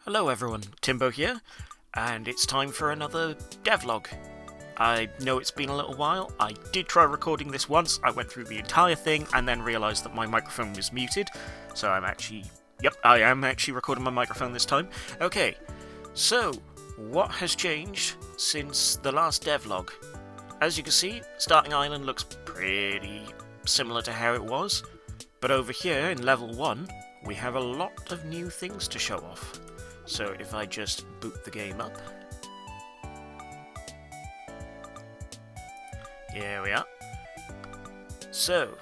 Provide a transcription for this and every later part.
Hello everyone, Timbo here, and it's time for another devlog. I know it's been a little while. I did try recording this once. I went through the entire thing and then realised that my microphone was muted, so I am actually recording my microphone this time. Okay, so what has changed since the last devlog? As you can see, Starting Island looks pretty similar to how it was, but over here in level 1, we have a lot of new things to show off. So if I just boot the game up, here we are. So,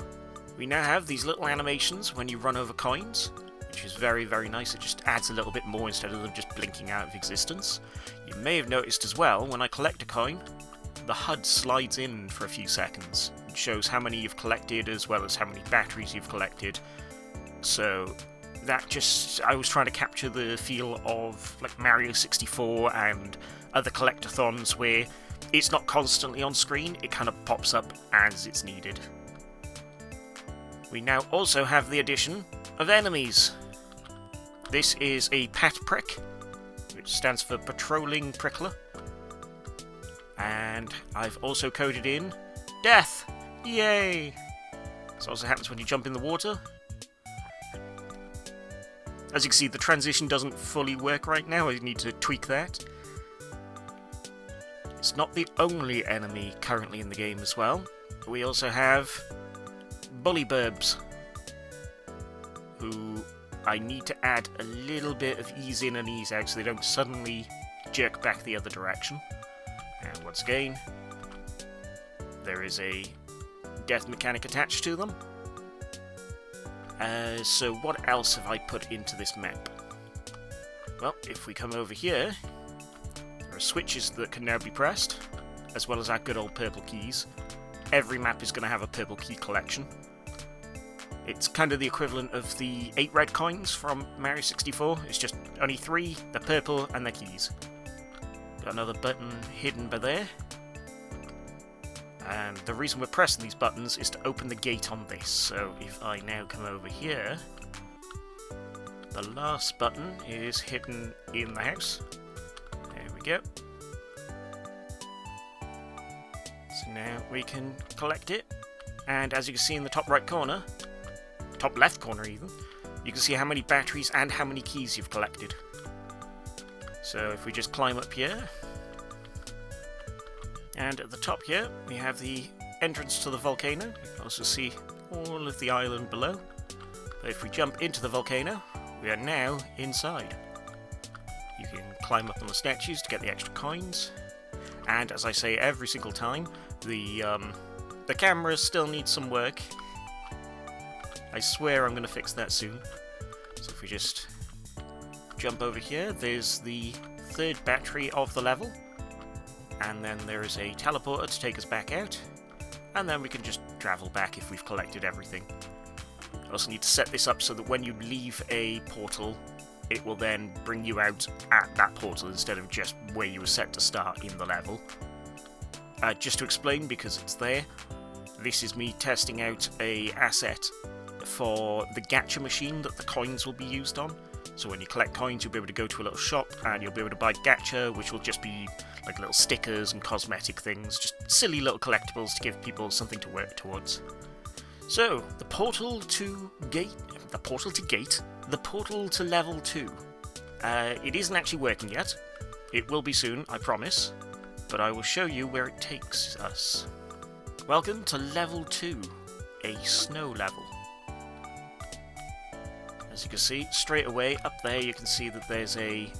we now have these little animations when you run over coins, which is very, very nice. It just adds a little bit more instead of them just blinking out of existence. You may have noticed as well, when I collect a coin, the HUD slides in for a few seconds. It shows how many you've collected as well as how many batteries you've collected. So I was trying to capture the feel of like Mario 64 and other collectathons where it's not constantly on screen, it kind of pops up as it's needed. We now also have the addition of enemies. This is a Pat Prick, which stands for Patrolling Prickler. And I've also coded in Death! Yay! This also happens when you jump in the water. As you can see, the transition doesn't fully work right now, I need to tweak that. It's not the only enemy currently in the game as well. We also have Bullyburbs, who I need to add a little bit of ease in and ease out so they don't suddenly jerk back the other direction. And once again, there is a death mechanic attached to them. So what else have I put into this map? Well, if we come over here, there are switches that can now be pressed, as well as our good old purple keys. Every map is going to have a purple key collection. It's kind of the equivalent of the 8 red coins from Mario 64. It's just only 3, they're purple, and they're keys. Got another button hidden by there. And the reason we're pressing these buttons is to open the gate on this. So if I now come over here, the last button is hidden in the house. There we go. So now we can collect it. And as you can see in the top right corner, top left corner even, you can see how many batteries and how many keys you've collected. So if we just climb up here, and at the top here, we have the entrance to the volcano. You can also see all of the island below. But if we jump into the volcano, we are now inside. You can climb up on the statues to get the extra coins. And as I say every single time, the camera still needs some work. I swear I'm going to fix that soon. So if we just jump over here, there's the 3rd battery of the level. And then there is a teleporter to take us back out, and then we can just travel back if we've collected everything. You also need to set this up so that when you leave a portal, it will then bring you out at that portal instead of just where you were set to start in the level. Just to explain, because it's there, this is me testing out a asset for the gacha machine that the coins will be used on. So when you collect coins, you'll be able to go to a little shop and you'll be able to buy gacha, which will just be like little stickers and cosmetic things, just silly little collectibles to give people something to work towards. So, the portal to level 2. It isn't actually working yet. It will be soon, I promise, but I will show you where it takes us. Welcome to level 2, a snow level. As you can see, straight away up there you can see that there's a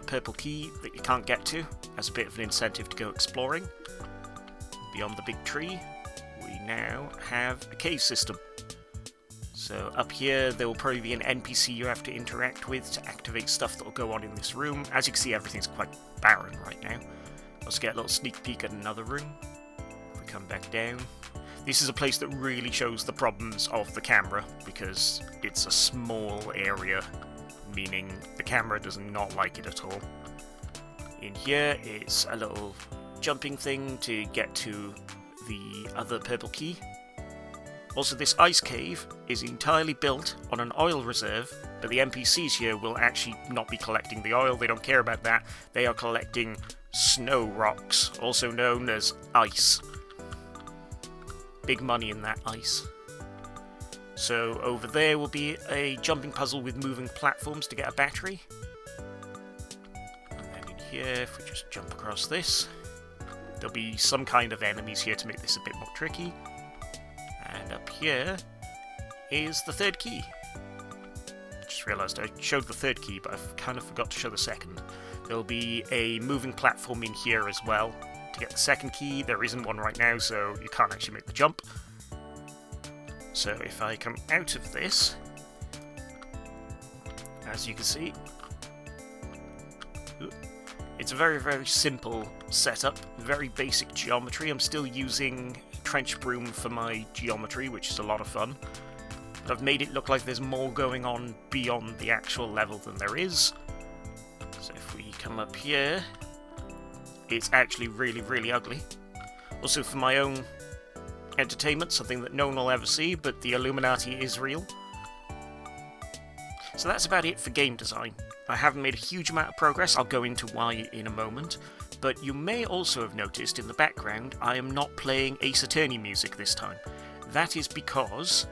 purple key that you can't get to as a bit of an incentive to go exploring. Beyond the big tree, we now have a cave system. So up here there will probably be an NPC you have to interact with to activate stuff that will go on in this room. As you can see, everything's quite barren right now. Let's get a little sneak peek at another room. If we come back down, this is a place that really shows the problems of the camera, because it's a small area, meaning the camera does not like it at all. In here, it's a little jumping thing to get to the other purple key. Also, this ice cave is entirely built on an oil reserve But the NPCs here will actually not be collecting the oil, they don't care about that. They are collecting snow rocks, also known as ice. Big money in that ice. So over there will be a jumping puzzle with moving platforms to get a battery. And then in here, if we just jump across this, there'll be some kind of enemies here to make this a bit more tricky. And up here is the third key. Just realised I showed the third key, but I kind of forgot to show the second. There'll be a moving platform in here as well. To get the second key, there isn't one right now, so you can't actually make the jump. So if I come out of this, as you can see, it's a very, very simple setup, very basic geometry. I'm still using trench broom for my geometry, which is a lot of fun. But I've made it look like there's more going on beyond the actual level than there is. So if we come up here, it's actually really, really ugly. Also, for my own entertainment, something that no one will ever see, but the Illuminati is real. So that's about it for game design. I haven't made a huge amount of progress, I'll go into why in a moment, but you may also have noticed in the background I am not playing Ace Attorney music this time. That is because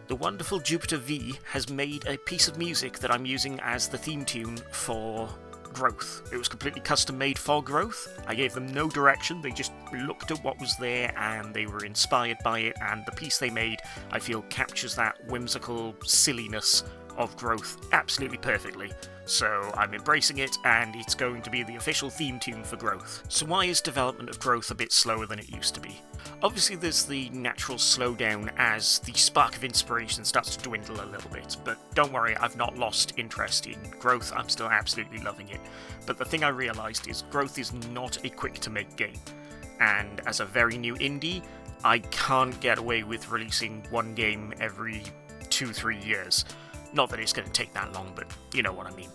the wonderful Jupiter V has made a piece of music that I'm using as the theme tune for Growth. It was completely custom made for Growth. I gave them no direction, they just looked at what was there and they were inspired by it, and the piece they made, I feel, captures that whimsical silliness of Growth absolutely perfectly. So I'm embracing it, and it's going to be the official theme tune for Growth. So why is development of Growth a bit slower than it used to be? Obviously there's the natural slowdown as the spark of inspiration starts to dwindle a little bit, but don't worry, I've not lost interest in Growth, I'm still absolutely loving it. But the thing I realised is Growth is not a quick-to-make game, and as a very new indie, I can't get away with releasing one game every 2-3 years. Not that it's going to take that long, but you know what I mean.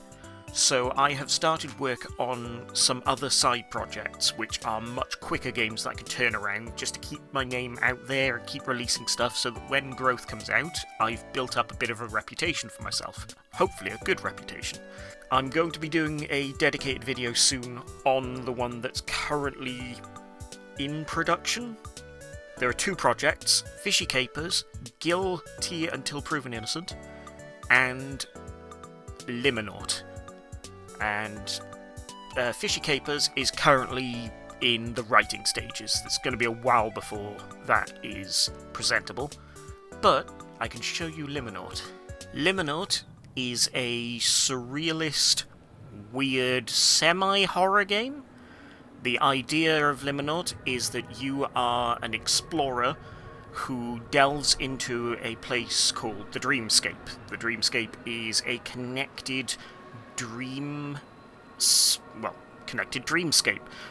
So I have started work on some other side projects, which are much quicker games that I can turn around, just to keep my name out there and keep releasing stuff so that when Growth comes out, I've built up a bit of a reputation for myself. Hopefully a good reputation. I'm going to be doing a dedicated video soon on the one that's currently in production. There are two projects, Fishy Capers, Guilty Until Proven Innocent, and Liminaut. And Fishy Capers is currently in the writing stages. It's going to be a while before that is presentable, but I can show you Liminaut. Liminaut is a surrealist, weird, semi-horror game. The idea of Liminaut is that you are an explorer who delves into a place called the Dreamscape. The Dreamscape is a connected dreamscape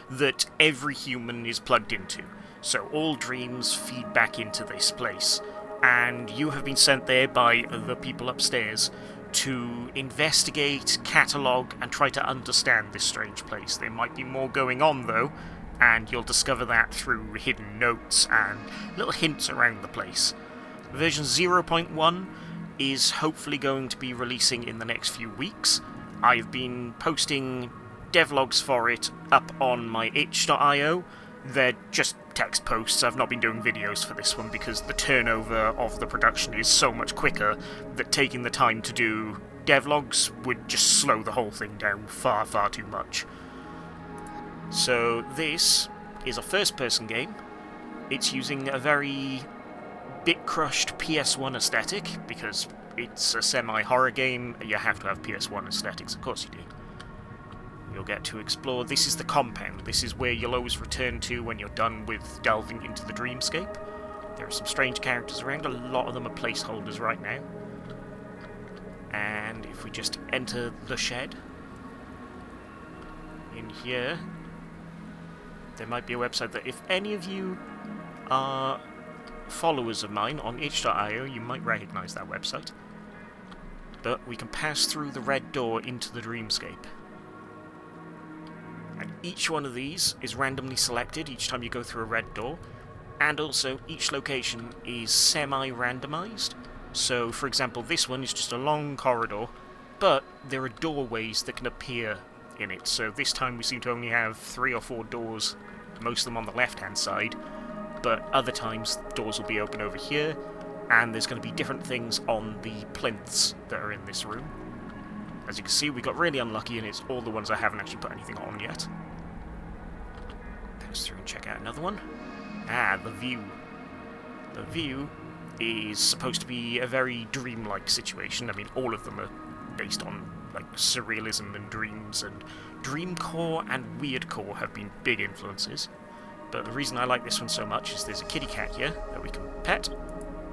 that every human is plugged into. So all dreams feed back into this place, and you have been sent there by the people upstairs to investigate, catalogue, and try to understand this strange place. There might be more going on though, and you'll discover that through hidden notes and little hints around the place. Version 0.1 is hopefully going to be releasing in the next few weeks. I've been posting devlogs for it up on my itch.io. They're just text posts. I've not been doing videos for this one because the turnover of the production is so much quicker that taking the time to do devlogs would just slow the whole thing down far, far too much. So this is a first-person game. It's using a very bit-crushed PS1 aesthetic, because it's a semi-horror game, you have to have PS1 aesthetics, of course you do. You'll get to explore. This is the compound. This is where you'll always return to when you're done with delving into the dreamscape. There are some strange characters around, a lot of them are placeholders right now. And if we just enter the shed, in here, there might be a website that if any of you are followers of mine on itch.io, you might recognise that website. But we can pass through the red door into the dreamscape. And each one of these is randomly selected each time you go through a red door, and also each location is semi-randomised. So, for example, this one is just a long corridor but there are doorways that can appear in it. So this time we seem to only have 3 or 4 doors, most of them on the left-hand side, but other times doors will be open over here, and there's going to be different things on the plinths that are in this room. As you can see, we got really unlucky, and it's all the ones I haven't actually put anything on yet. Pass through and check out another one. Ah, the view. The view is supposed to be a very dreamlike situation. I mean, all of them are based on like surrealism and dreams, and dreamcore and weirdcore have been big influences. But the reason I like this one so much is there's a kitty cat here that we can pet.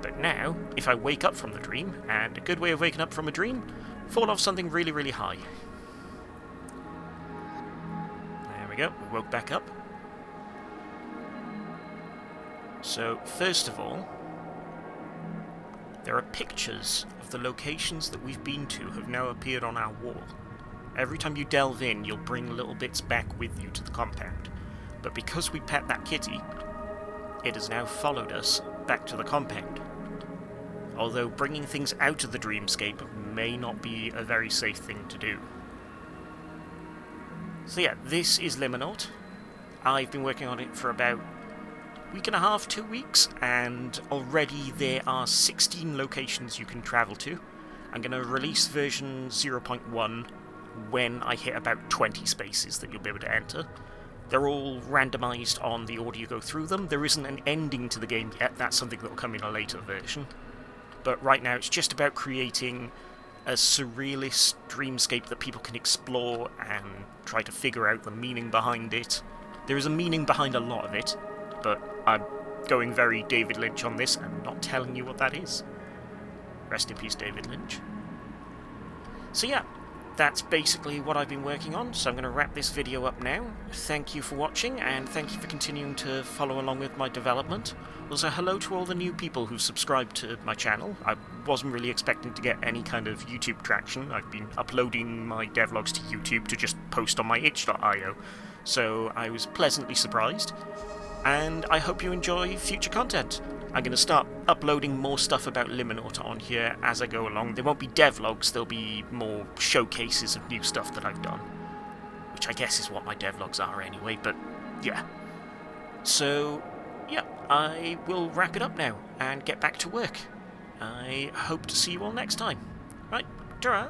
But now, if I wake up from the dream, and a good way of waking up from a dream, fall off something really, really high. There we go, we woke back up. So, first of all, there are pictures of the locations that we've been to have now appeared on our wall. Every time you delve in, you'll bring little bits back with you to the compound. But because we pet that kitty, it has now followed us back to the compound. Although bringing things out of the dreamscape may not be a very safe thing to do. So yeah, this is Liminaut. I've been working on it for about a week and a half, 2 weeks, and already there are 16 locations you can travel to. I'm going to release version 0.1 when I hit about 20 spaces that you'll be able to enter. They're all randomised on the order you go through them. There isn't an ending to the game yet, that's something that will come in a later version. But right now it's just about creating a surrealist dreamscape that people can explore and try to figure out the meaning behind it. There is a meaning behind a lot of it, but I'm going very David Lynch on this and not telling you what that is. Rest in peace, David Lynch. So yeah, that's basically what I've been working on, so I'm going to wrap this video up now. Thank you for watching, and thank you for continuing to follow along with my development. Also, hello to all the new people who've subscribed to my channel. I wasn't really expecting to get any kind of YouTube traction. I've been uploading my devlogs to YouTube to just post on my itch.io, so I was pleasantly surprised. And I hope you enjoy future content. I'm going to start uploading more stuff about Liminaut on here as I go along. There won't be devlogs, there'll be more showcases of new stuff that I've done. Which I guess is what my devlogs are anyway, but yeah. So, yeah, I will wrap it up now and get back to work. I hope to see you all next time. Right, ta-ra!